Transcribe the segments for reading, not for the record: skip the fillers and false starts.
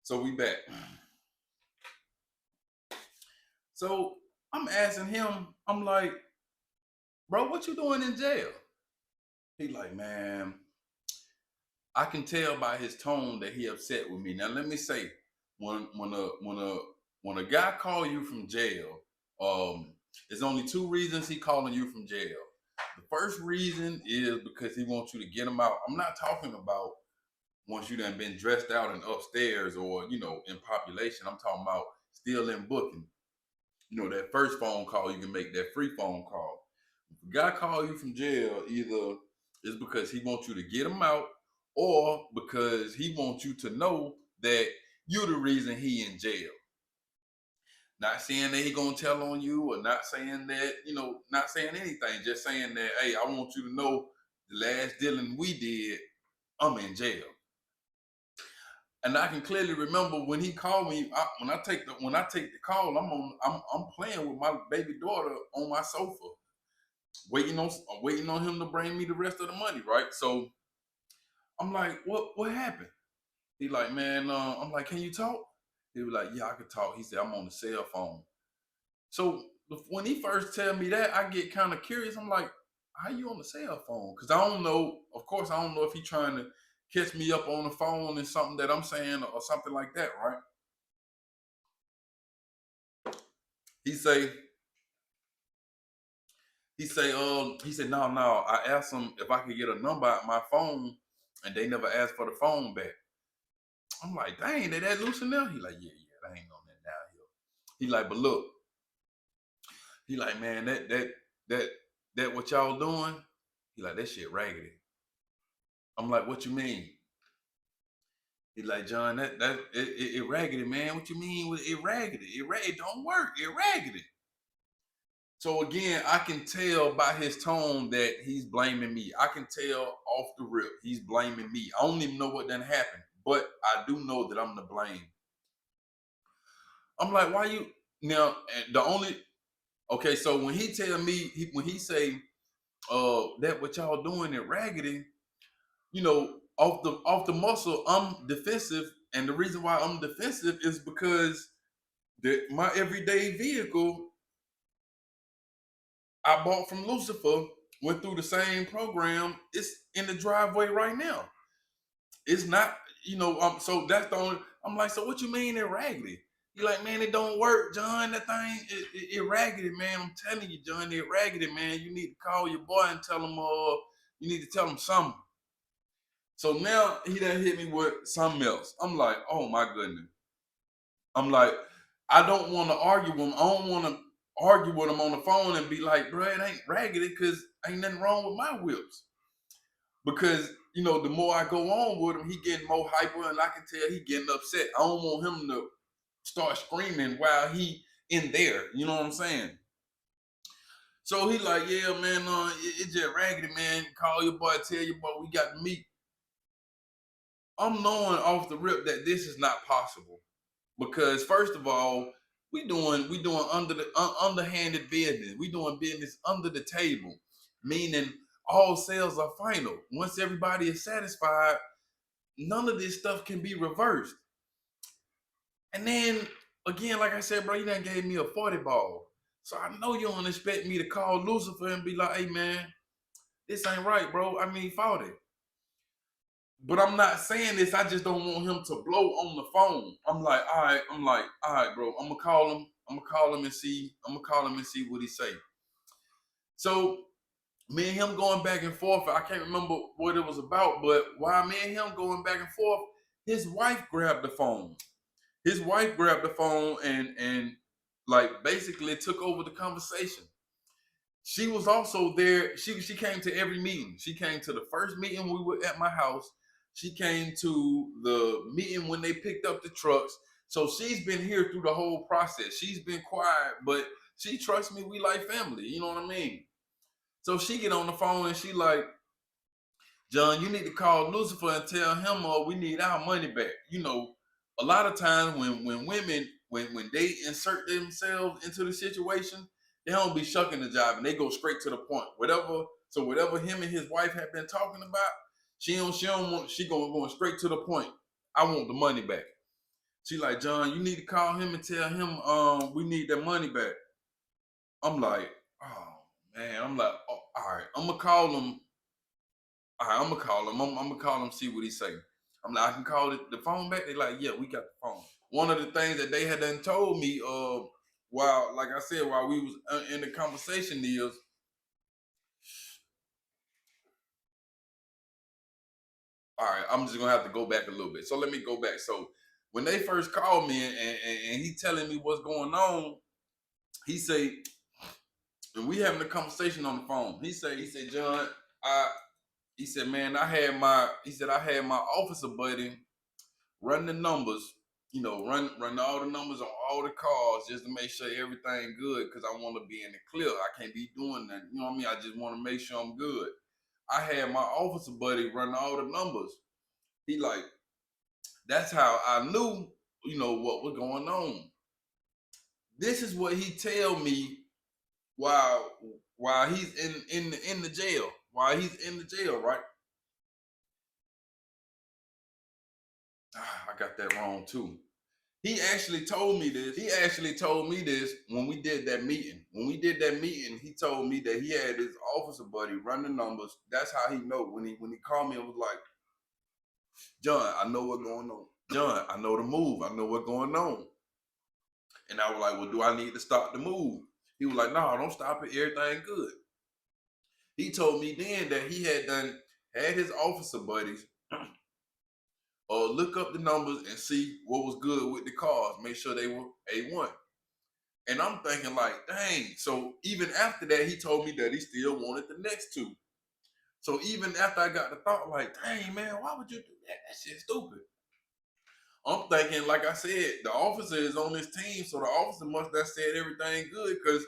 So we back. So I'm asking him, I'm like, bro, what you doing in jail? He like, man, I can tell by his tone that he upset with me. Now let me say, when a guy call you from jail, there's only two reasons he calling you from jail. The first reason is because he wants you to get him out. I'm not talking about once you done been dressed out and upstairs or in population. I'm talking about still in booking. That first phone call you can make, that free phone call. If a guy call you from jail, either it's because he wants you to get him out, or because he wants you to know that you're the reason he in jail. Not saying that he gonna tell on you, or not saying that, not saying anything, just saying that, hey, I want you to know the last dealing we did, I'm in jail. And I can clearly remember when he called me. When I take the call, I'm playing with my baby daughter on my sofa, waiting on him to bring me the rest of the money, right? So I'm like, what happened? He like, man, I'm like, can you talk? He was like, yeah, I could talk. He said, I'm on the cell phone. So when he first tell me that, I get kind of curious. I'm like, how you on the cell phone? Because I don't know. Of course, I don't know if he trying to catch me up on the phone and something that I'm saying or something like that, right? He say, he said, no. I asked him if I could get a number out my phone, and they never asked for the phone back. I'm like, dang, they that loose in there? He like, yeah, that ain't on that down here. He like, but look, he like, man, that what y'all doing? He like, that shit raggedy. I'm like, what you mean? He like, John, it raggedy, man. What you mean with it raggedy? It don't work. It raggedy. So again, I can tell by his tone that he's blaming me. I can tell off the rip he's blaming me. I don't even know what done happened, but I do know that I'm to blame. I'm like, why you now? The only okay. So when he tell me, when he say, that what y'all doing in raggedy, off the muscle, I'm defensive, and the reason why I'm defensive is because my everyday vehicle I bought from Lucifer went through the same program. It's in the driveway right now. It's not, so that's the only. I'm like, so what you mean it raggedy? You like, man, it don't work, John. That thing, it raggedy, man. I'm telling you, John, it raggedy, man. You need to call your boy and tell him, you need to tell him something. So now he done hit me with something else. I'm like, oh my goodness. I'm like, I don't want to argue with him. I don't want to argue with him on the phone and be like, bro, it ain't raggedy because ain't nothing wrong with my whips. Because, the more I go on with him, he getting more hyper, and I can tell he getting upset. I don't want him to start screaming while he in there. You know what I'm saying? So he like, yeah, man, it's just raggedy, man. Call your boy, tell your boy we got to meet. I'm knowing off the rip that this is not possible. Because first of all, we doing underhanded business. We doing business under the table, meaning all sales are final. Once everybody is satisfied, none of this stuff can be reversed. And then again, like I said, bro, you done gave me a 40 ball. So I know you don't expect me to call Lucifer and be like, hey man, this ain't right, bro. I mean 40. But I'm not saying this. I just don't want him to blow on the phone. I'm like, all right, bro. I'm gonna call him. I'm gonna call him and see. I'm gonna call him and see what he say. So me and him going back and forth. I can't remember what it was about, but while me and him going back and forth, his wife grabbed the phone. His wife grabbed the phone and like basically took over the conversation. She was also there. She came to every meeting. She came to the first meeting we were at my house. She came to the meeting when they picked up the trucks. So she's been here through the whole process. She's been quiet, but she trusts me. We like family. You know what I mean? So she get on the phone and she like, John, you need to call Lucifer and tell him, we need our money back. A lot of times when women, when they insert themselves into the situation, they don't be shucking the job and they go straight to the point. Whatever him and his wife have been talking about, she going straight to the point. I want the money back. She like, John, you need to call him and tell him we need that money back. I'm like, oh man. I'm like, oh, all right, I'm gonna call him. All right, I'm gonna call him. I'm gonna call him, see what he say. I'm like, I can call the phone back. They like, yeah, we got the phone. One of the things that they had done told me, while, like I said, while we was in the conversation is, all right, I'm just gonna have to go back a little bit. So let me go back. So when they first called me and he telling me what's going on, he say, and we having a conversation on the phone. He said, John, he said, man, I had my officer buddy run the numbers, run all the numbers on all the cars just to make sure everything good because I want to be in the clear. I can't be doing that. You know what I mean? I just want to make sure I'm good. I had my officer buddy run all the numbers. He like, that's how I knew, what was going on. This is what he tell me while he's in the jail. While he's in the jail, right? I got that wrong too. He actually told me this. He actually told me this when we did that meeting. When we did that meeting, he told me that he had his officer buddy run the numbers. That's how he know. When he called me and was like, John, I know what's going on. John, I know the move. I know what's going on. And I was like, well, do I need to stop the move? He was like, no, don't stop it. Everything good. He told me then that he had his officer buddies look up the numbers and see what was good with the cars, make sure they were A1. And I'm thinking like, dang. So even after that, he told me that he still wanted the next two. So even after I got the thought, like, dang man, why would you do that? That shit's stupid. I'm thinking, like I said, the officer is on this team, so the officer must have said everything good because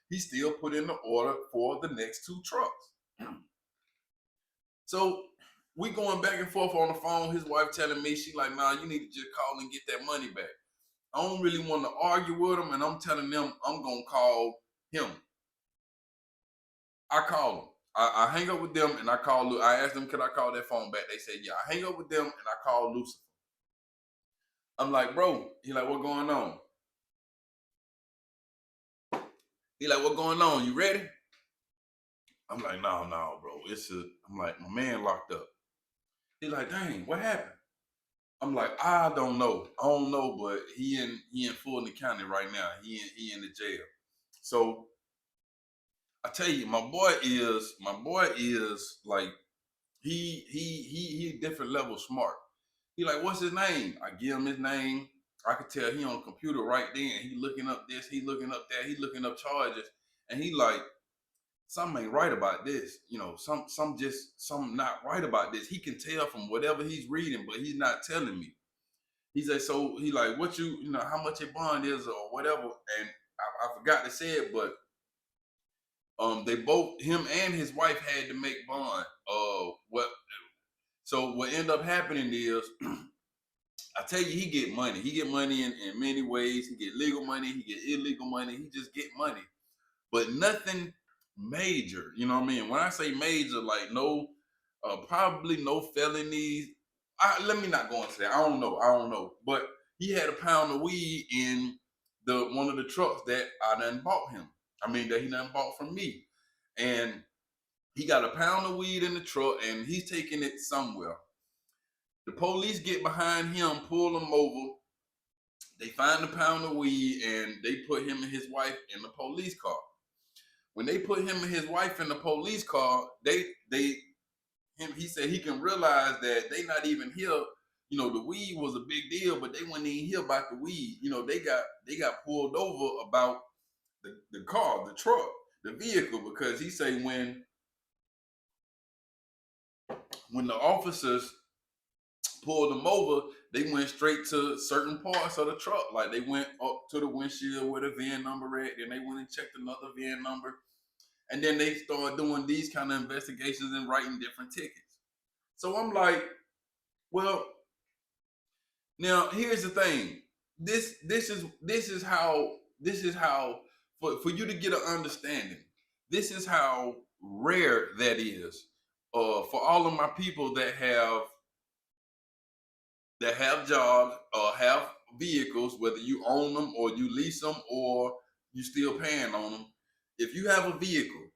he still put in the order for the next two trucks. So we going back and forth on the phone. His wife telling me, she like, nah, you need to just call and get that money back. I don't really want to argue with him, and I'm telling them I'm gonna call him. I call him. I hang up with them and I call. I asked them, could I call that phone back? They said, yeah. I hang up with them and I call Lucifer. I'm like, bro. He like, what going on? He like, what going on? You ready? I'm like, no, bro. I'm like, my man locked up. He like, dang, what happened? I'm like, I don't know. I don't know, but he in Fulton County right now. He in the jail. So I tell you, my boy is like he different level smart. He like, what's his name? I give him his name. I could tell he on the computer right then. He looking up this, he looking up that, he looking up charges, and he like, something ain't right about this. Some not right about this. He can tell from whatever he's reading, but he's not telling me. He said, so he like, what how much your bond is or whatever. And I forgot to say it, but they both, him and his wife had to make bond. What ended up happening is, I tell you, he get money. He get money in many ways. He get legal money. He get illegal money. He just get money, but nothing major. You know what I mean? When I say major, like no, probably no felonies. Let me not go into that. I don't know. But he had a pound of weed in one of the trucks that I done bought him. I mean, that he done bought from me. And he got a pound of weed in the truck and he's taking it somewhere. The police get behind him, pull him over. They find the pound of weed and they put him and his wife in the police car. When they put him and his wife in the police car, he said he can realize that they not even here. The weed was a big deal, but they weren't even here about the weed. They got pulled over about the car, the truck, the vehicle, because he say when the officers pulled them over, they went straight to certain parts of the truck. Like they went up to the windshield where the VIN number at, then they went and checked another VIN number. And then they started doing these kind of investigations and writing different tickets. So I'm like, well, now here's the thing. This is how for you to get an understanding. This is how rare that is. For all of my people that have jobs or have vehicles, whether you own them or you lease them or you still paying on them, if you have a vehicle,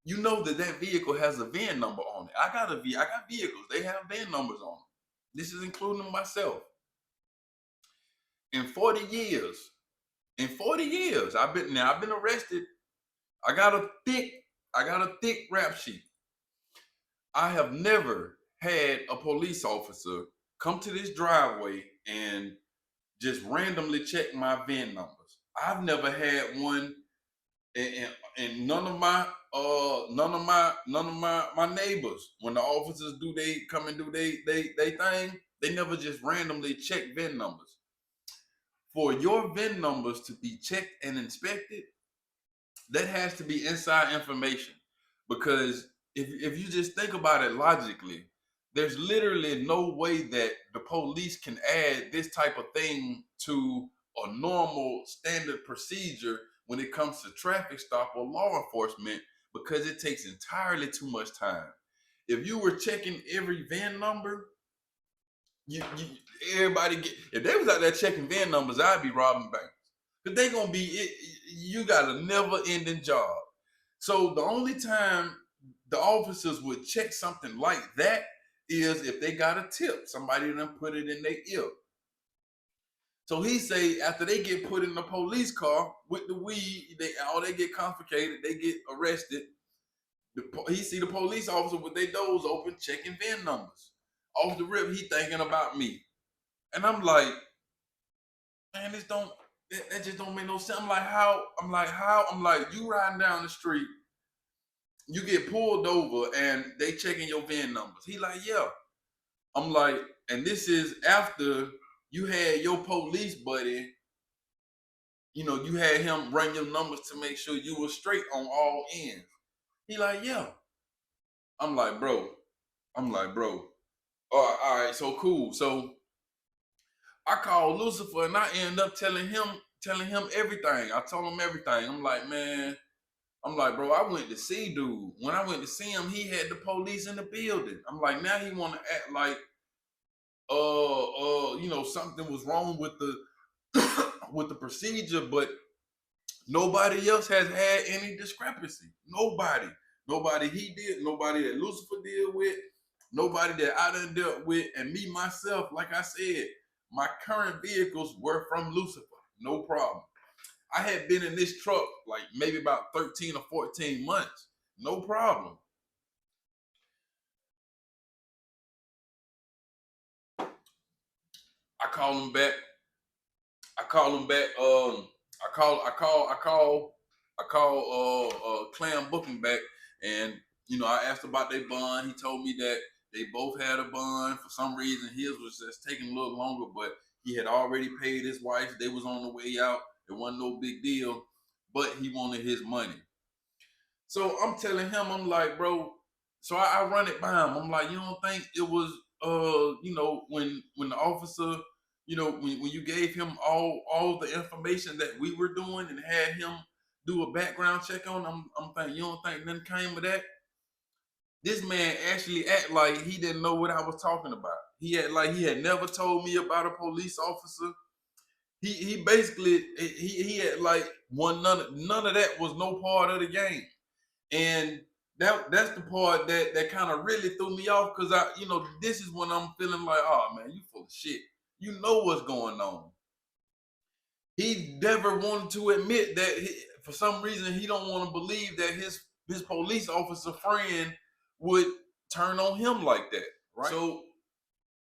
you know that that vehicle has a VIN number on it. I got vehicles. They have VIN numbers on them. This is including myself. In 40 years, I've been arrested. I got a thick rap sheet. I have never had a police officer come to this driveway and just randomly check my VIN numbers. I've never had one, and none of my neighbors, when the officers come and do they thing, they never just randomly check VIN numbers. For your VIN numbers to be checked and inspected, that has to be inside information. Because if you just think about it logically, there's literally no way that the police can add this type of thing to a normal standard procedure when it comes to traffic stop or law enforcement, because it takes entirely too much time. If you were checking every VIN number, everybody if they was out there checking VIN numbers, I'd be robbing banks. Because they gonna be you got a never ending job. So the only time the officers would check something like that is if they got a tip, somebody done put it in their ear. So he say after they get put in the police car with the weed, they get confiscated, they get arrested. He see the police officer with their doors open checking VIN numbers. Off the rip, he thinking about me. And I'm like, man, that just don't make no sense. I'm like, you riding down the street, you get pulled over and they checking your VIN numbers. He like, yeah. I'm like, and this is after you had your police buddy, you had him run your numbers to make sure you were straight on all ends. He like, yeah. I'm like, bro. All right, so cool. So I called Lucifer and I end up telling him everything. I told him everything. I'm like, bro, I went to see dude. When I went to see him, he had the police in the building. I'm like, now he want to act like something was wrong with the with the procedure, but nobody else has had any discrepancy. Nobody he did, nobody that Lucifer deal with, nobody that I done dealt with, and me myself, like I said, my current vehicles were from Lucifer, no problem. I had been in this truck like maybe about 13 or 14 months, no problem. I call him back. I call Clam Booking back, and I asked about their bond. He told me that they both had a bond. For some reason, his was just taking a little longer, but he had already paid his wife. They was on the way out. It wasn't no big deal, but he wanted his money. So I'm telling him, I'm like, bro. So I run it by him. I'm like, you don't think it was, when the officer, when you gave him all the information that we were doing and had him do a background check on, I'm thinking, you don't think nothing came of that? This man actually act like he didn't know what I was talking about. He act like he had never told me about a police officer. He basically he had like none of that was no part of the game. And that's the part that kind of really threw me off, because this is when I'm feeling like, oh man, you full of shit. You know what's going on. He never wanted to admit that for some reason he don't want to believe that his police officer friend would turn on him like that. Right. So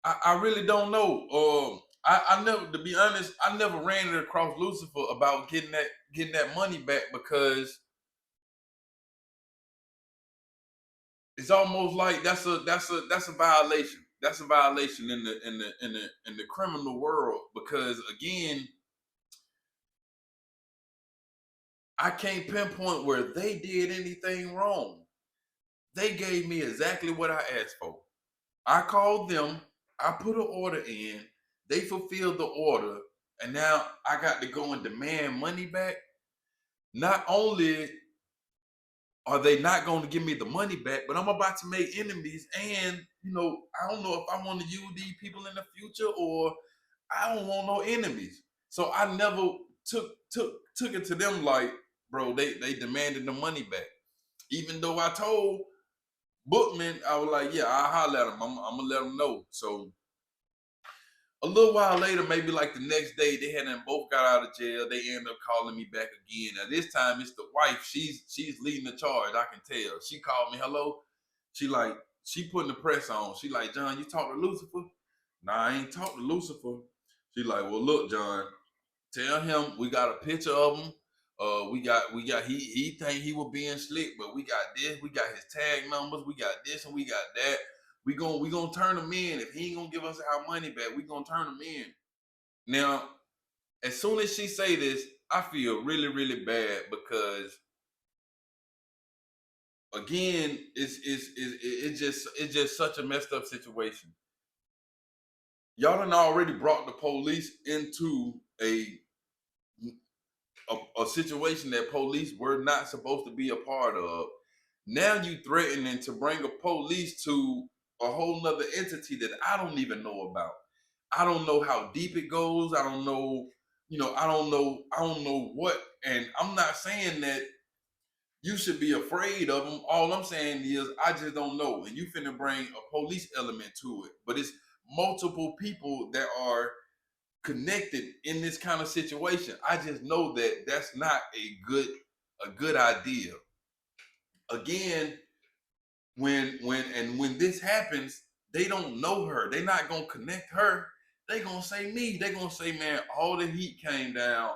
I really don't know. I never, to be honest, I never ran it across Lucifer about getting that money back, because it's almost like that's a violation. That's a violation in the criminal world, because again, I can't pinpoint where they did anything wrong. They gave me exactly what I asked for. I called them, I put an order in, they fulfilled the order, and now I got to go and demand money back. Not only are they not going to give me the money back, but I'm about to make enemies. And, I don't know if I want to use these people in the future, or I don't want no enemies. So I never took it to them like, bro, they demanded the money back. Even though I told Bookman, I was like, yeah, I'll holler at him. I'm gonna let him know. So a little while later, maybe like the next day, they had them both got out of jail. They end up calling me back again. Now this time it's the wife. She's leading the charge. I can tell. She called me, hello. She like she putting the press on. She like, John, you talk to Lucifer? Nah, I ain't talk to Lucifer. She like, well, look, John, tell him we got a picture of him. We got he think he was being slick, but we got this, we got his tag numbers, we got this and we got that. We gonna turn him in. If he ain't gonna give us our money back, we gonna turn him in. Now, as soon as she say this, I feel really, really bad because again, it's just such a messed up situation. Y'all done already brought the police into a situation that police were not supposed to be a part of. Now you threatening to bring a police to a whole nother entity that I don't even know about. I don't know how deep it goes. I don't know, I don't know what. And I'm not saying that you should be afraid of them. All I'm saying is I just don't know. And you finna bring a police element to it. But it's multiple people that are connected in this kind of situation. I just know that that's not a good idea. Again, when this happens, they don't know her. They're not gonna connect her. They gonna say me. They gonna say, man, all the heat came down.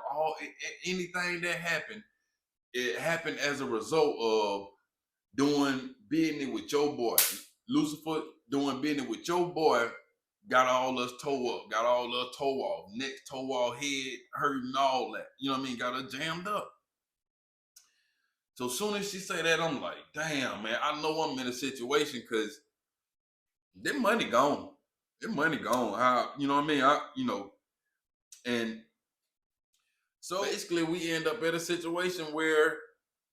Anything that happened, it happened as a result of doing business with your boy. Lucifer doing business with your boy got all us toe up, got all us toe off, neck toe off, head hurting, all that. You know what I mean? Got us jammed up. So as soon as she say that, I'm like, damn, man, I know I'm in a situation because their money gone. Their money gone. How you know what I mean? And so basically we end up in a situation where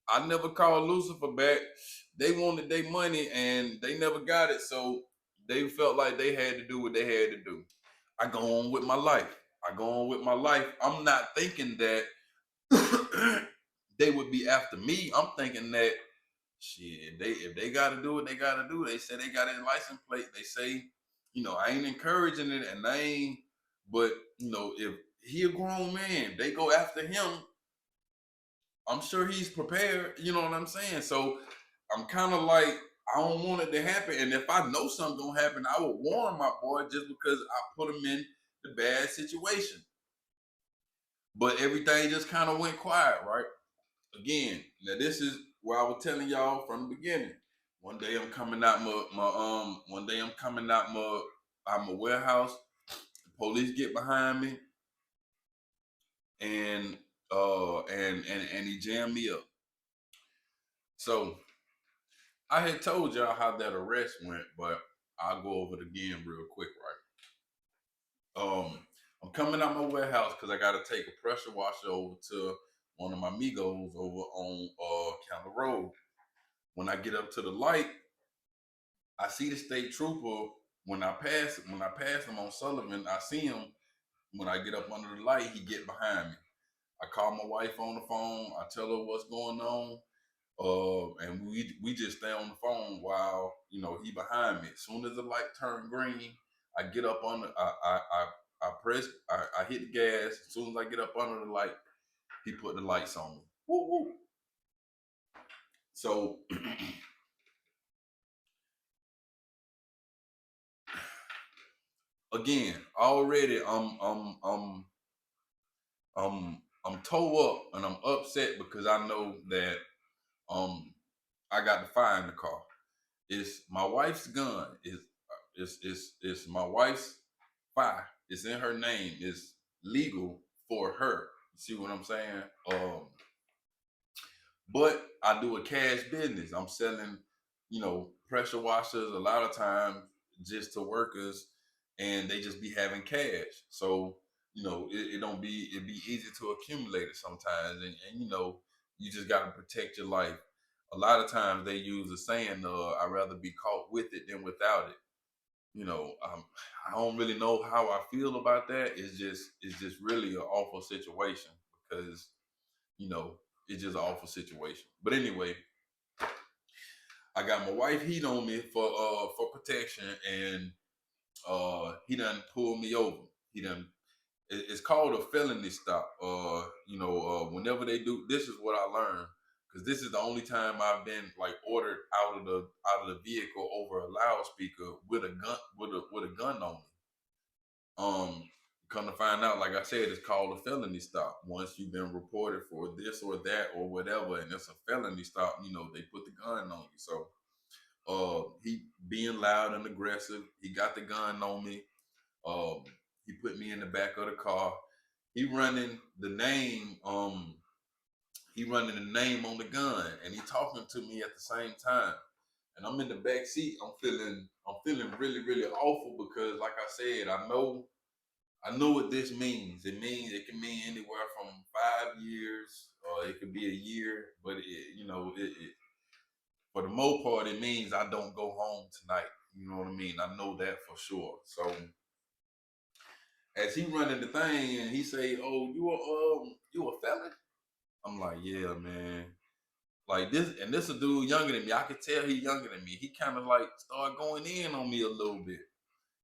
I never called Lucifer back. They wanted their money and they never got it. So they felt like they had to do what they had to do. I go on with my life. I go on with my life. I'm not thinking that they would be after me. I'm thinking that shit, if they gotta do what they gotta do, they say they got a license plate. They say, I ain't encouraging it and I ain't, but if he a grown man, they go after him. I'm sure he's prepared. You know what I'm saying? So I'm kind of like, I don't want it to happen. And if I know something gonna happen, I would warn my boy just because I put him in the bad situation. But everything just kind of went quiet, right? Again, now this is where I was telling y'all from the beginning. One day I'm coming out one day I'm coming out my warehouse. The police get behind me and and he jammed me up. So I had told y'all how that arrest went, but I'll go over it again real quick, right? I'm coming out my warehouse because I gotta take a pressure washer over to one of my Migos over on Counter Road. When I get up to the light, I see the state trooper. When I pass him on Sullivan, I see him. When I get up under the light, he get behind me. I call my wife on the phone. I tell her what's going on. And we just stay on the phone while he behind me. As soon as the light turn green, I get up under. I press. I hit the gas. As soon as I get up under the light, he put the lights on me. Woo woo. So again, already I'm toe up and I'm upset because I know that um I got to find the car. It's my wife's gun. It's my wife's fire. It's in her name. It's legal for her. You see what I'm saying? But I do a cash business. I'm selling, pressure washers a lot of times just to workers, and they just be having cash. So it don't be it be easy to accumulate it sometimes, and you just got to protect your life. A lot of times they use the saying, "I'd rather be caught with it than without it." I don't really know how I feel about that. It's just really an awful situation because you know it's just an awful situation. But anyway, I got my wife heat on me for protection, and he done pulled me over. He done it's called a felony stop. Whenever they do, this is what I learned because this is the only time I've been like ordered out of the vehicle over a loudspeaker with a gun with a gun on me. Um, Come to find out, like I said, it's called a felony stop. Once you've been reported for this or that or whatever, and it's a felony stop, they put the gun on you. So, he being loud and aggressive, he got the gun on me. Um, he put me in the back of the car. He running the name. He running the name on the gun, and he talking to me at the same time. And I'm in the back seat. I'm feeling really, really awful because, like I said, I know what this means. It can mean anywhere from 5 years, or it could be a year. But for the most part, it means I don't go home tonight. You know what I mean? I know that for sure. So as he running the thing, and he say, "Oh, you a felon?" I'm like, "Yeah, man." Like this, and this a dude younger than me. I could tell he younger than me. He kind of like started going in on me a little bit.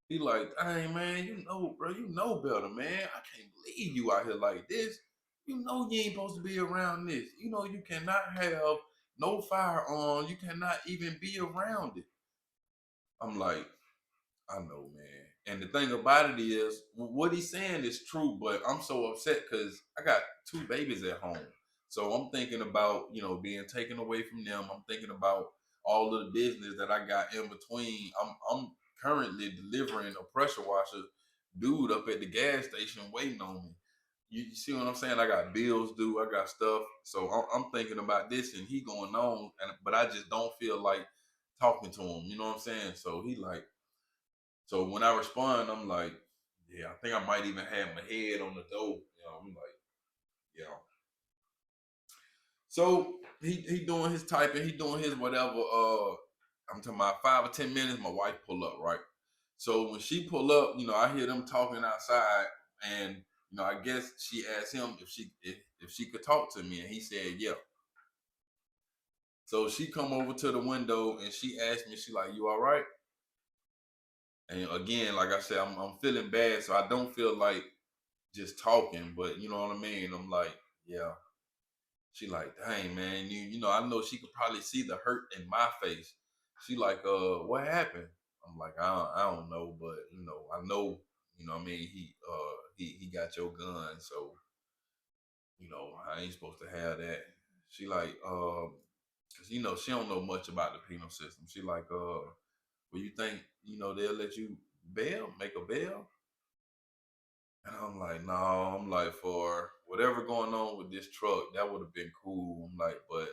He like, "Dang, man, bro, you know better, man. I can't believe you out here like this. You ain't supposed to be around this. You cannot have no firearm. You cannot even be around it." I'm like, I know, man. And the thing about it is, what he's saying is true, but I'm so upset because I got two babies at home. So I'm thinking about, being taken away from them. I'm thinking about all of the business that I got in between. I'm currently delivering a pressure washer dude up at the gas station waiting on me. You see what I'm saying? I got bills due. I got stuff. So I'm thinking about this, and he going on, but I just don't feel like talking to him. You know what I'm saying? So when I respond, I'm like, yeah, I think I might even have my head on the door. I'm like, yeah. So he doing his typing, he doing his whatever. I'm talking about 5 or 10 minutes. My wife pull up, right? So when she pull up, I hear them talking outside, and I guess she asked him if she could talk to me, and he said yeah. So she come over to the window and she asked me, she like, "You all right?" And again, like I said, I'm feeling bad, so I don't feel like just talking, but you know what I mean? I'm like, yeah. She like, "Dang, man, I know she could probably see the hurt in my face." She like, "What happened?" I'm like, I don't know, but I know, what I mean, he got your gun, so I ain't supposed to have that. She like, cause she don't know much about the penal system. She like, well, you think, they'll let you make a bail? And I'm like, no, I'm like, for whatever going on with this truck, that would have been cool. I'm like, but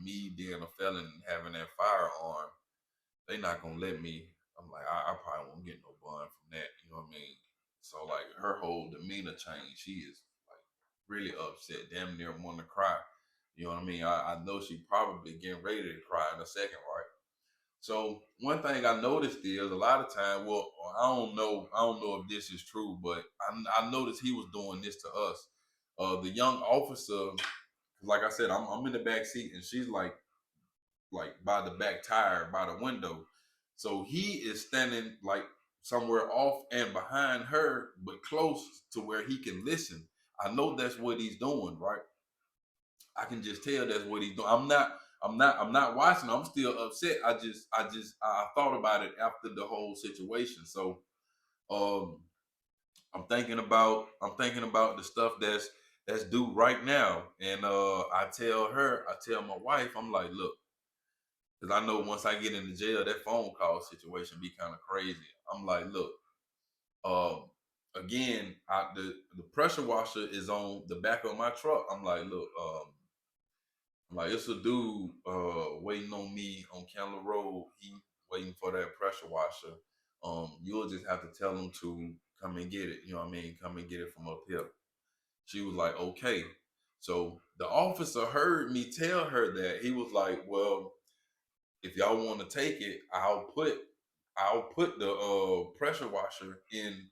me being a felon and having that firearm, they not gonna let me. I'm like, I probably won't get no bond from that. You know what I mean? So like her whole demeanor changed. She is like really upset, damn near want to cry. You know what I mean? I know she probably getting ready to cry in a second, right? So one thing I noticed is a lot of time. Well, I don't know. I don't know if this is true, but I noticed he was doing this to us. The young officer, like I said, I'm in the back seat, and she's like by the back tire by the window. So he is standing like somewhere off and behind her, but close to where he can listen. I know that's what he's doing, right? I can just tell that's what he's doing. I'm not watching. I'm still upset. I thought about it after the whole situation. So um I'm thinking about the stuff that's due right now. And I tell my wife, I'm like, look, because I know once I get into jail, that phone call situation be kind of crazy. I'm like, look, um, again, the pressure washer is on the back of my truck. I'm like, look, like it's a dude waiting on me on Candler Road. He waiting for that pressure washer. You'll just have to tell him to come and get it. You know what I mean? Come and get it from up here. She was like, okay. So the officer heard me tell her that. He was like, well, if y'all want to take it, I'll put the pressure washer in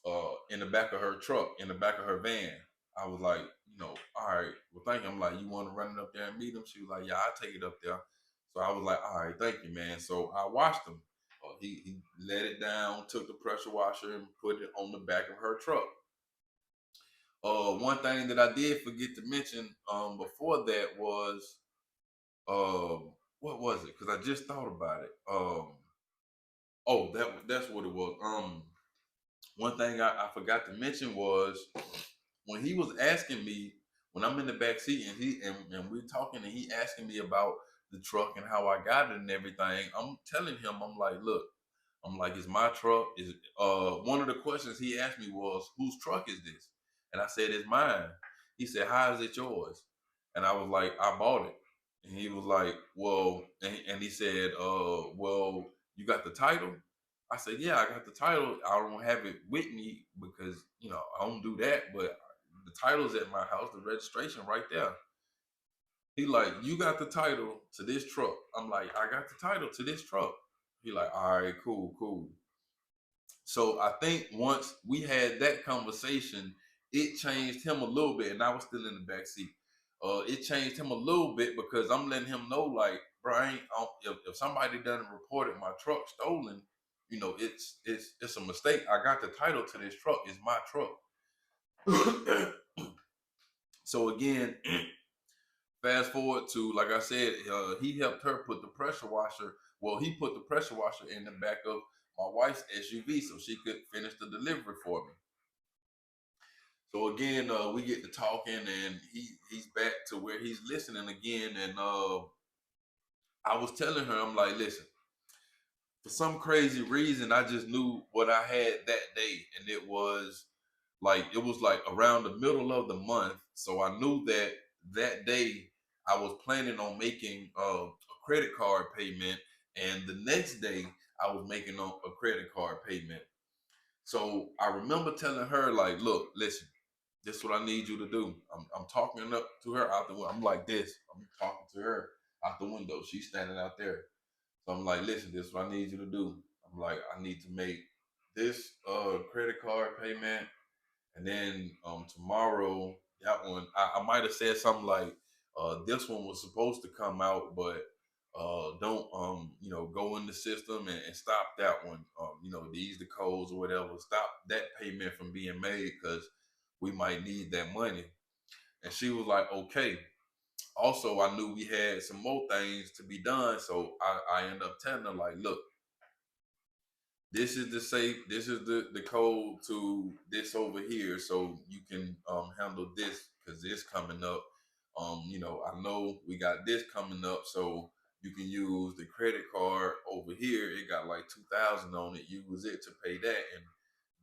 the back of her truck, in the back of her van. I was like, all right, well, thank you. I'm like, you want to run it up there and meet him? She was like, yeah, I'll take it up there. So I was like, all right, thank you, man. So I washed him. He let it down, took the pressure washer and put it on the back of her truck. One thing that I did forget to mention before that was what was it? Because I just thought about it. Oh, that's what it was. One thing I forgot to mention was when he was asking me when I'm in the back seat and and we're talking and he asking me about the truck and how I got it and everything. I'm telling him, I'm like, look, I'm like, it's my truck. Is one of the questions he asked me was, whose truck is this? And I said, it's mine. He said, how is it yours? And I was like, I bought it. And he was like, well, and he said, well, you got the title? I said, yeah, I got the title. I don't have it with me because, I don't do that, but the title's at my house, the registration right there. He like, you got the title to this truck. I'm like, I got the title to this truck. He like, all right, cool, cool. So I think once we had that conversation, it changed him a little bit, and I was still in the back seat. It changed him a little bit because I'm letting him know, like, Brian, if somebody doesn't report it, my truck stolen, it's a mistake. I got the title to this truck. It's my truck. So again, fast forward to, like I said, he helped her put the pressure washer. Well, he put the pressure washer in the back of my wife's SUV so she could finish the delivery for me. So again, we get to talking, and he's back to where he's listening again. And I was telling her, I'm like, listen, for some crazy reason, I just knew what I had that day, and it was like around the middle of the month. So I knew that that day I was planning on making a credit card payment, and the next day I was making a credit card payment. So I remember telling her, like, look, listen, this is what I need you to do. I'm talking up to her out the window. I'm like this. I'm talking to her out the window. She's standing out there. So I'm like, listen, this is what I need you to do. I'm like, I need to make this credit card payment, and then tomorrow, that one, I might have said something like, this one was supposed to come out, but don't go in the system and stop that one. These the codes or whatever. Stop that payment from being made because we might need that money. And she was like, okay. Also, I knew we had some more things to be done, so I ended up telling her, like, look, this is the safe, this is the code to this over here, so you can handle this because this coming up. I know we got this coming up, so you can use the credit card over here. It got like 2,000 on it. Use it to pay that and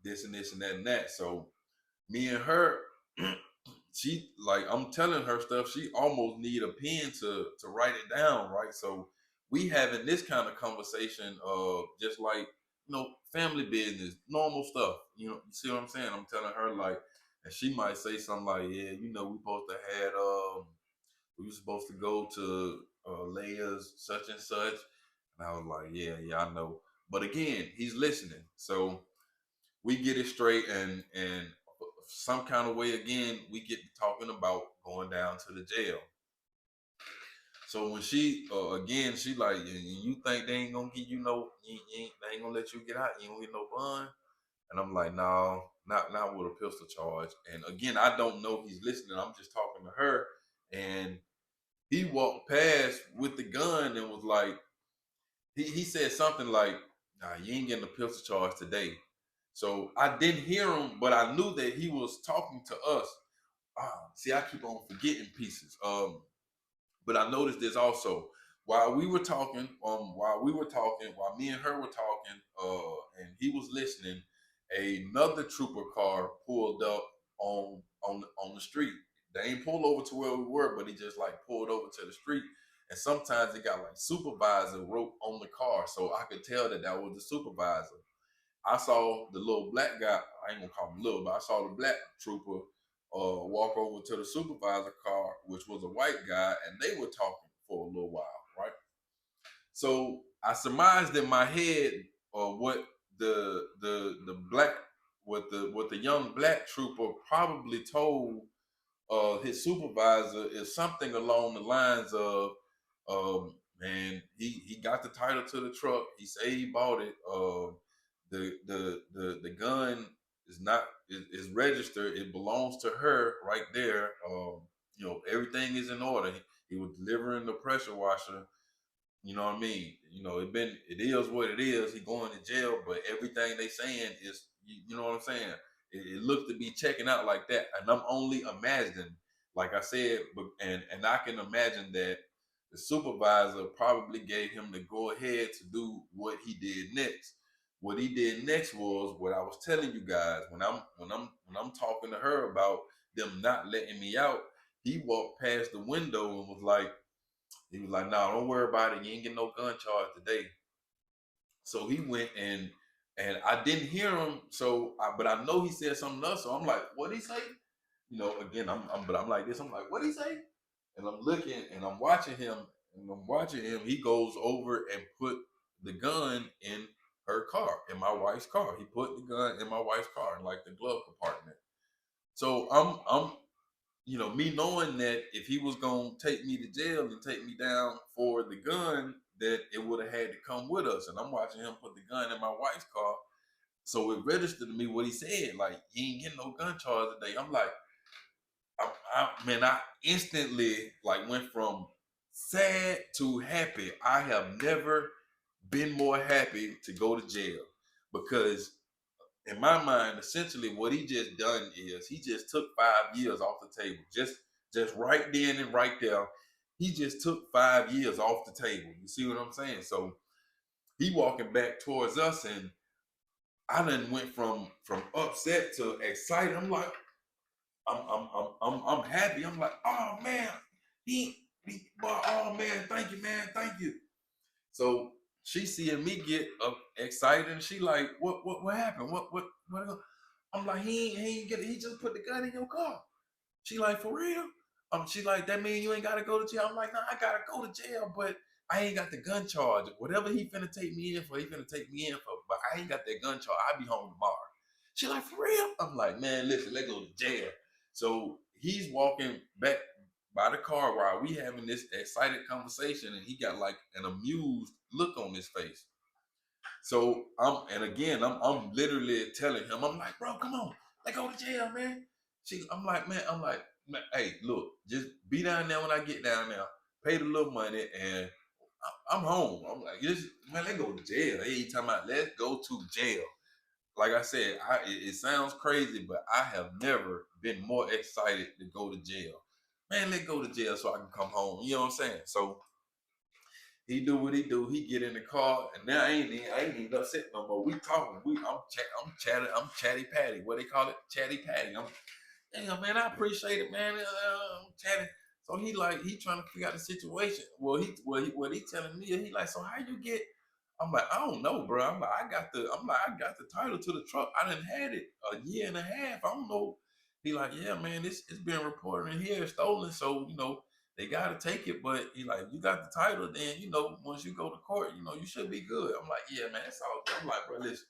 this and this and that and that. So me and her, she, like, I'm telling her stuff, she almost need a pen to write it down, right? So we having this kind of conversation, just like, family business, normal stuff. You see what I'm saying? I'm telling her, like, and she might say something like, yeah, we were supposed to go to Leia's such and such. And I was like, yeah, yeah, I know. But again, he's listening. So we get it straight, and some kind of way, again, we get to talking about going down to the jail. So when she again, she like, you think they ain't gonna give you no, they ain't gonna let you get out, you don't get no bond? And I'm like, no, not with a pistol charge. And again, I don't know he's listening. I'm just talking to her, and he walked past with the gun and was like, he said something like, nah, you ain't getting a pistol charge today. So I didn't hear him, but I knew that he was talking to us. See, I keep on forgetting pieces. But I noticed this also while we were talking. While me and her were talking, and he was listening, another trooper car pulled up on the street. They ain't pulled over to where we were, but he just like pulled over to the street. And sometimes it got like supervisor wrote on the car, so I could tell that was the supervisor. I saw the little black guy. I ain't gonna call him little, but I saw the black trooper walk over to the supervisor car, which was a white guy, and they were talking for a little while, right? So I surmised in my head what the black what the young black trooper probably told his supervisor is something along the lines of, man, he got the title to the truck. He say he bought it. The gun is not is registered. It belongs to her right there. Everything is in order. He was delivering the pressure washer. You know what I mean? It is what it is. He going to jail, but everything they saying is, you know what I'm saying? It looked to be checking out like that, and I'm only imagining, like I said, and I can imagine that the supervisor probably gave him the go ahead to do what he did next. What he did next was what I was telling you guys when I'm talking to her about them not letting me out. He walked past the window and was like, "No, don't worry about it. You ain't getting no gun charge today." So he went and I didn't hear him. But I know he said something else. So I'm like, "What he say?" Again, I'm like this. I'm like, "What he say?" And I'm looking and I'm watching him and I'm watching him. He goes over and put the gun in her car, in my wife's car. He put the gun in my wife's car, in like the glove compartment. So I'm me knowing that if he was gonna take me to jail and take me down for the gun, that it would have had to come with us. And I'm watching him put the gun in my wife's car. So it registered to me what he said, like, "You ain't getting no gun charge today." I'm like, I instantly like went from sad to happy. I have never been more happy to go to jail because in my mind, essentially what he just done is he just took 5 years off the table. Just right then and right there. He just took 5 years off the table. You see what I'm saying? So he walking back towards us and I done went from upset to excited. I'm like, I'm happy. I'm like, "Oh man, oh man, thank you, man, thank you." So she seeing me get excited and she like, what happened? What? I'm like, he ain't get it. He just put the gun in your car. She like, "For real?" She like, "That mean you ain't gotta go to jail?" I'm like, "No, I gotta go to jail, but I ain't got the gun charge. Whatever he finna take me in for, he finna take me in for, but I ain't got that gun charge. I'll be home tomorrow." She like, "For real?" I'm like, "Man, listen, let's go to jail." So he's walking back by the car while we having this excited conversation, and he got like an amused look on his face. So I'm literally telling him, I'm like, "Bro, come on, let's go to jail, man." I'm like, "Man, hey, look, just be down there when I get down there, pay the little money, and I'm home." I'm like, "Just man, let's go to jail." He talking about let's go to jail. Like I said, it sounds crazy, but I have never been more excited to go to jail. Man, let's go to jail so I can come home. You know what I'm saying? So he do what he do. He get in the car, and now I ain't even upset no more. We talking. I'm chatty patty. What they call it? Chatty patty. Damn, man, I appreciate it, man. I'm chatting. So he trying to figure out the situation. What he telling me, he like, "So how you get?" I'm like, "I don't know, bro." I got the title to the truck. I done had it a year and a half. I don't know. He like, "Yeah, man, it's been reported in here stolen. So they gotta take it." But he like, "You got the title, then once you go to court, you should be good." I'm like, "Yeah, man, it's all good." I'm like, "Bro, listen."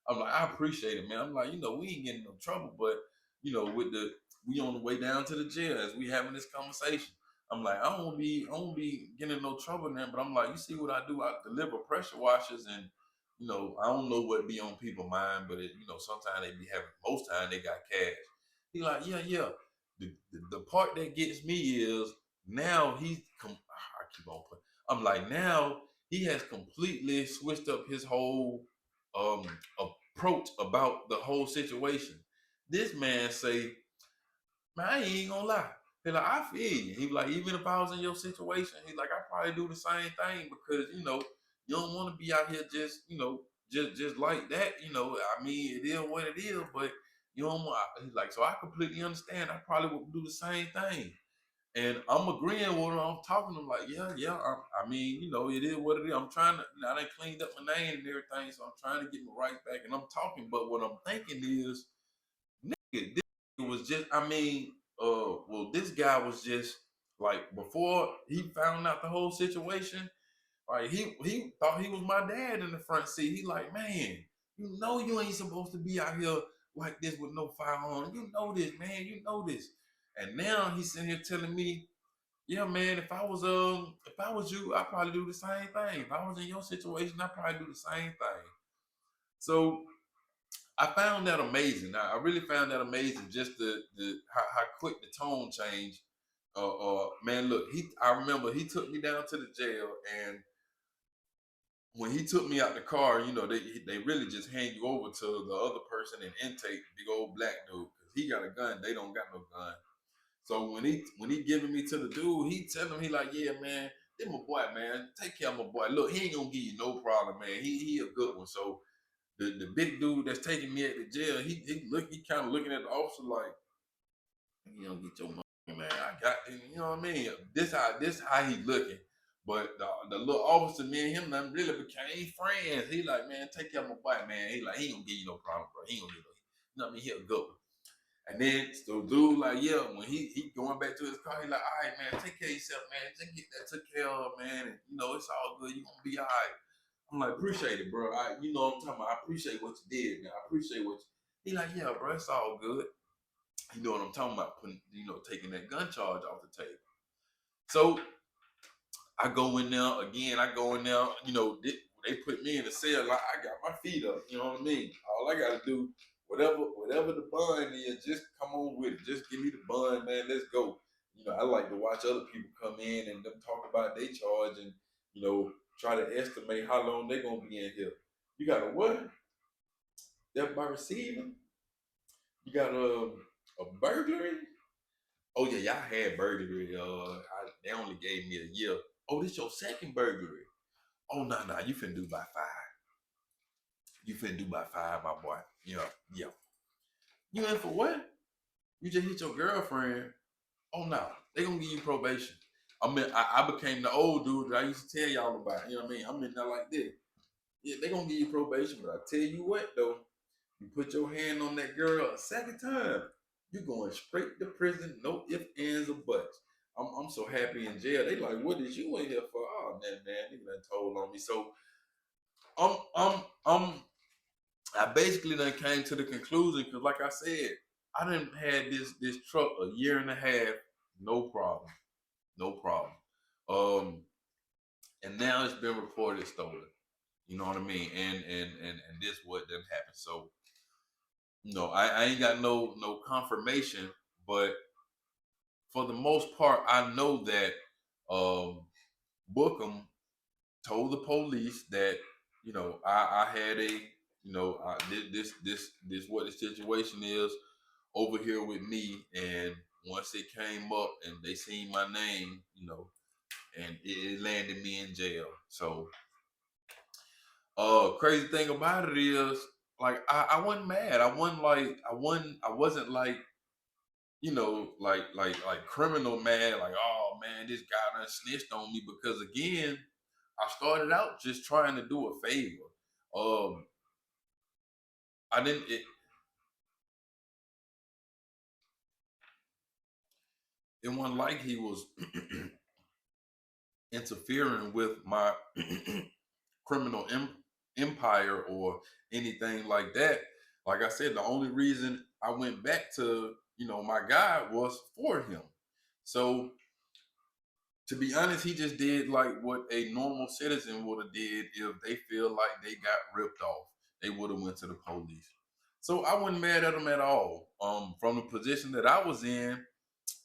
I'm like, "I appreciate it, man." I'm like, we ain't getting no trouble, but with we on the way down to the jail as we having this conversation. I'm like, I don't be getting in no trouble now, but I'm like, you see what I do? I deliver pressure washers, and I don't know what be on people's mind, but sometimes they be having. Most time they got cash. He like, "Yeah, yeah." The part that gets me is now I keep on putting. I'm like, now he has completely switched up his whole um approach about the whole situation. This man say, "Man, I ain't gonna lie." He like, "I feel you." He like, "Even if I was in your situation," he like, "I probably do the same thing because you don't want to be out here just just like that. I mean, it is what it is, but you don't want." He's like, "So I completely understand. I probably would do the same thing." And I'm agreeing with him. I'm talking to him like, "Yeah, yeah. I mean, it is what it is. I'm trying to, I done cleaned up my name and everything, so I'm trying to get my rights back." And I'm talking, but what I'm thinking is, nigga, this was just, this guy was just like, before he found out the whole situation, Right? He thought he was my dad in the front seat. He like, man, you know you ain't supposed to be out here like this with no firearm. You know this, man. You know this. And now he's sitting here telling me, yeah, man, if I was you, I'd probably do the same thing. If I was in your situation, I'd probably do the same thing. So I found that amazing. I really found that amazing. Just the how quick the tone changed. Man, look, I remember he took me down to the jail, and when he took me out the car, you know, they really just hand you over to the other person in intake, big old black dude, because he got a gun, they don't got no gun. So when he giving me to the dude, he telling him, he like, yeah, man, they my boy, man. Take care of my boy. Look, he ain't gonna give you no problem, man. He a good one. So the big dude that's taking me at the jail, he kind of looking at the officer like, you don't get your money, man. I got you know what I mean. This how he looking. But the little officer, me and him, done really became friends. He like, man, take care of my boy, man. He like, he ain't gonna give you no problem, bro. He ain't gonna give no, you know what I mean. He a good one. And then so dude like, yeah, when he going back to his car, he like, all right, man, take care of yourself, man. Just get that took care of, man. And you know, it's all good. You gonna be all right. I'm like, appreciate it, bro. You know what I'm talking about. I appreciate what you did, man. I appreciate what you. He like, yeah, bro, it's all good. You know what I'm talking about? Putting, you know, taking that gun charge off the table. So I go in there again. I go in there. You know, they put me in the cell. Like I got my feet up. You know what I mean? All I got to do, whatever the bond is, just come on with it. Just give me the bond, man. Let's go. You know, I like to watch other people come in and them talk about their charge and you know try to estimate how long they're gonna be in here. You got a what? That by receiving. You got a burglary. Oh yeah, y'all had burglary. They only gave me a year. Oh, this your second burglary. Oh no, no, you finna do by 5. You finna do by 5, my boy. Yeah, yeah. You in for what? You just hit your girlfriend. Oh no, they gonna give you probation. I became the old dude that I used to tell y'all about. You know what I mean? I'm in there like this. Yeah, they gonna give you probation, but I tell you what though, you put your hand on that girl a second time, you going straight to prison, no ifs, ands, or buts. I'm so happy in jail. They like, what is you in here for? Oh man, you done told on me. So I'm I'm I'm I basically then came to the conclusion because like I said, I didn't had this truck a year and a half, no problem. No problem. Um and now it's been reported stolen. You know what I mean? And this what didn't happen. So no, I ain't got no confirmation, but for the most part, I know that um, Bookham told the police that you know I had a you know this what the situation is over here with me, and once it came up and they seen my name, you know, and it landed me in jail. So crazy thing about it is like I wasn't mad. I wasn't like you know, like criminal mad, like, oh man, this guy done snitched on me because again, I started out just trying to do a favor. Um, I didn't it wasn't like he was interfering with my criminal empire or anything like that. Like I said, the only reason I went back to, you know, my guy was for him. So to be honest, he just did like what a normal citizen would have did if they feel like they got ripped off. They would have went to the police. So I wasn't mad at him at all. From the position that I was in,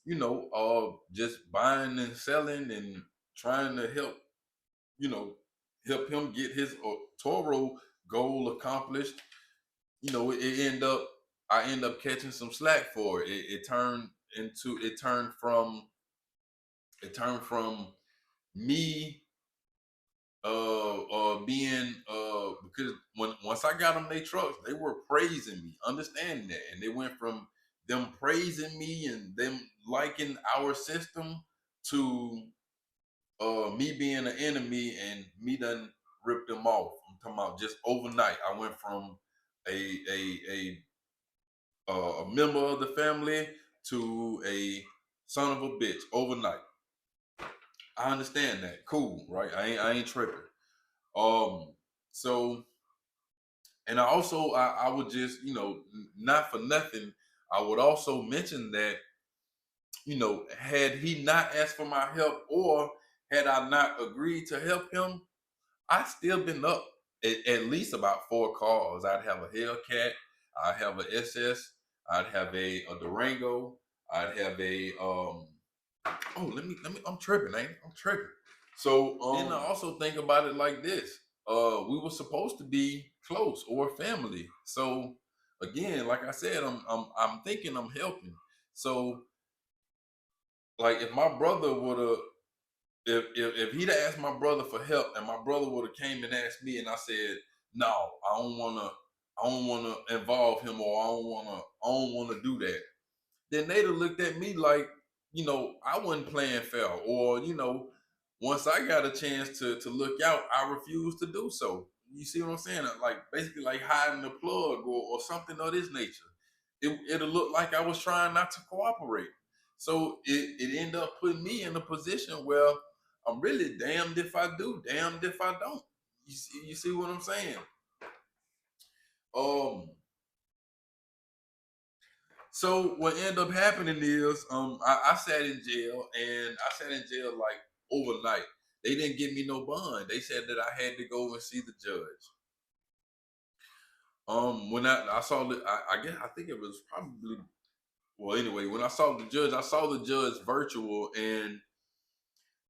you know, just buying and selling and trying to help, you know, help him get his Toro goal accomplished. You know, I end up catching some slack for it. It turned from me being because once I got them they trucks, they were praising me, understanding that, and they went from them praising me and them liking our system to me being an enemy and me done ripped them off. I'm talking about just overnight. I went from a a member of the family to a son of a bitch overnight. I understand that. Cool, right? I ain't tripping. Um, so and I would just, not for nothing, I would also mention that, had he not asked for my help or had I not agreed to help him, I'd still been up at least about 4 cars. I'd have a Hellcat, I'd have a SS, I'd have a Durango, I'd have a oh, let me I'm tripping, ain't I? I'm tripping. So then I also think about it like this. We were supposed to be close or family. So again, like I said, I'm thinking I'm helping. So like if my brother would have if he'd asked my brother for help and my brother would have came and asked me and I said, no, I don't wanna involve him or I don't wanna do that, then they'd have looked at me like, I wasn't playing fair, or once I got a chance to look out, I refused to do so. You see what I'm saying? Like basically like hiding the plug or something of this nature. It'll look like I was trying not to cooperate. So it ended up putting me in a position where I'm really damned if I do, damned if I don't. You see what I'm saying? Um, So what ended up happening is I sat in jail and I sat in jail like overnight. They didn't give me no bond. They said that I had to go and see the judge. When I saw I guess I think it was probably well anyway, when I saw the judge virtual and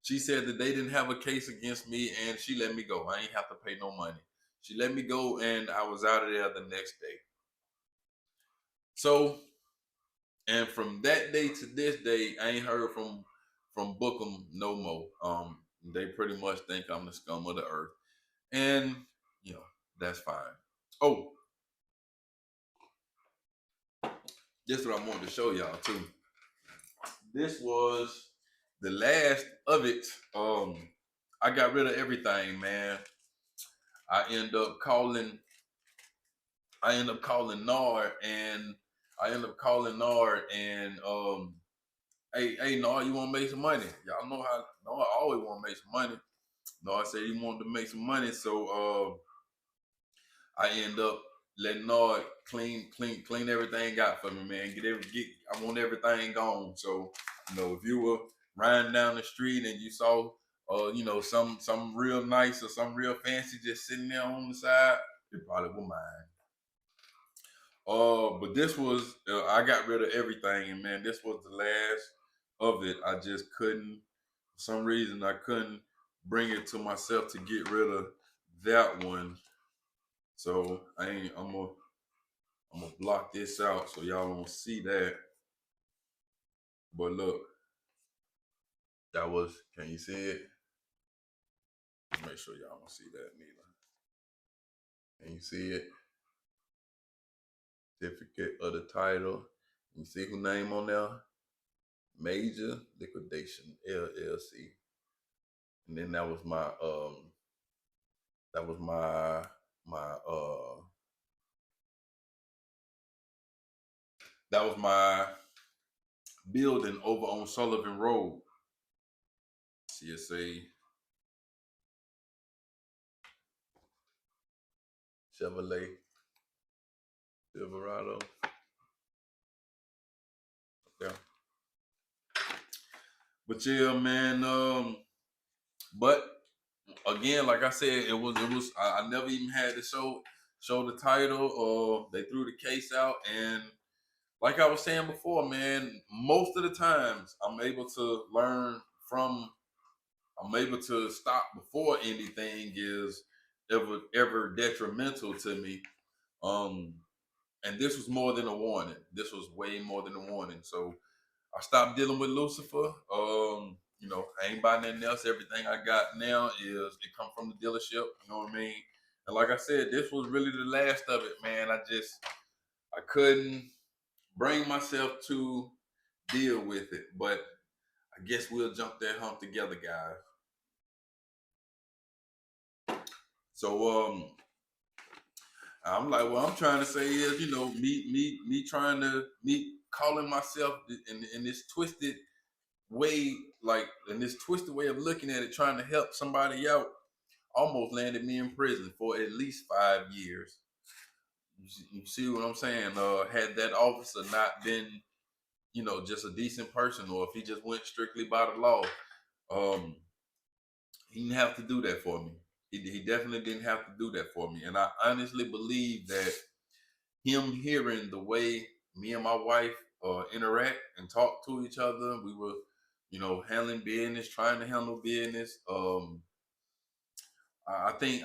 she said that they didn't have a case against me and she let me go. I ain't have to pay no money. She let me go and I was out of there the next day. So and from that day to this day, I ain't heard from Bookham no more. They pretty much think I'm the scum of the earth, and you know that's fine. Oh, this is what I wanted to show y'all too. This was the last of it. I got rid of everything, man. I end up calling. I end up calling Nard, and I end up calling Nard, and hey, Nard, you want to make some money? Y'all know how Nard always want to make some money. Nard said he wanted to make some money, so I end up letting Nard clean everything out for me, man. I want everything gone. So, if you were riding down the street and you saw, some real nice or some real fancy just sitting there on the side, it probably was mine. But this was I got rid of everything, and man, this was the last of it. I just couldn't, for some reason, I couldn't bring it to myself to get rid of that one. So I'm gonna block this out so y'all don't see that. But look, that was. Can you see it? Make sure y'all don't see that neither. Can you see it? Certificate of the title. You see who name on there? Major Liquidation LLC. And then that was my that was my building over on Sullivan Road. CSA Chevrolet Silverado. Yeah. But yeah, man. But again, like I said, it was I never even had to show the title, or they threw the case out. And like I was saying before, man, most of the times I'm able to stop before anything is ever detrimental to me. Um, and this was more than a warning. This was way more than a warning. So I stopped dealing with Lucifer. I ain't buying nothing else. Everything I got now it come from the dealership. You know what I mean? And like I said, this was really the last of it, man. I couldn't bring myself to deal with it. But I guess we'll jump that hump together, guys. So I'm like, what I'm trying to say is, me calling myself in this twisted way, like, and this twisted way of looking at it, trying to help somebody out, almost landed me in prison for at least 5 years. You see what I'm saying? Had that officer not been, just a decent person, or if he just went strictly by the law, um, he didn't have to do that for me. He definitely didn't have to do that for me. And I honestly believe that him hearing the way me and my wife interact and talk to each other, we were, handling business, trying to handle business. I think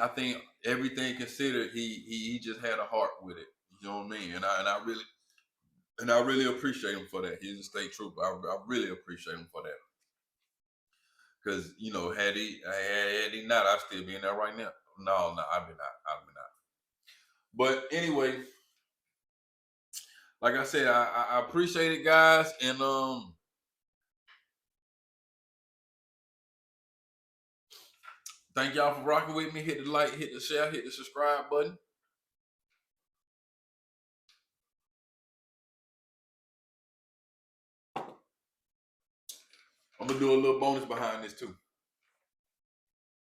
everything considered, he just had a heart with it. You know what I mean? And I really appreciate him for that. He's a state trooper. I really appreciate him for that. Because had he not, I'd still be in there right now. No, I'd be not. I'd be not. But anyway, like I said, I appreciate it, guys, and thank y'all for rocking with me. Hit the like, hit the share, hit the subscribe button. I'm gonna do a little bonus behind this too.